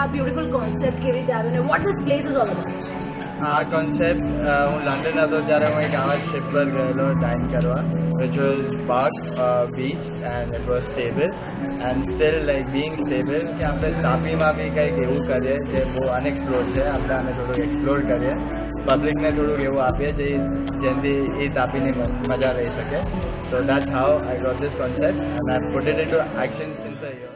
આ beautiful concept કેવી રીતે આવ્યો ને what this place is all about? આ કોન્સેપ્ટ હું લંડન હતો ત્યારે હું એક આવા શિપ પર ગયેલો ડાઇન કરવા, which was park beach and it was stable and steel like Bing stable કે આપણે તાપીમાં બી કંઈક એવું કરીએ જે બહુ અનએક્સપ્લોર છે, આપણે આને થોડુંક એક્સપ્લોર કરીએ, પબ્લિકને થોડુંક એવું આપીએ જેનાથી એ તાપીની મજા લઈ શકે. So that's how I got this concept and I put it into action since a year.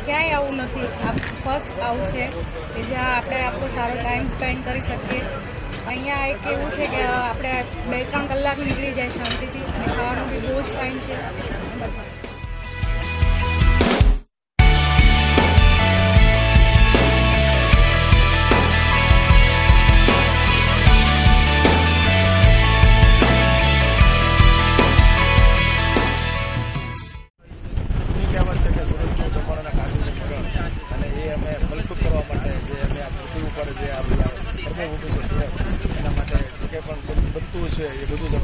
ક્યાંય આવું નથી, આ ફર્સ્ટ આવું છે કે જ્યાં આપણે આપણો સારો ટાઈમ સ્પેન્ડ કરી શકીએ. અહીંયા એક એવું છે કે આપણે 2-3 કલાક નીકળી જાય શાંતિથી અને ખાવાનું બી બહુ જ ફાઇન છે. અને એ અમે મનસુખ કરવા માટે જે અમે આ પૃથ્વી ઉપર જે આપણી કર્મભૂમિ છે એના માટે જે કંઈ પણ બનતું છે એ બધું જ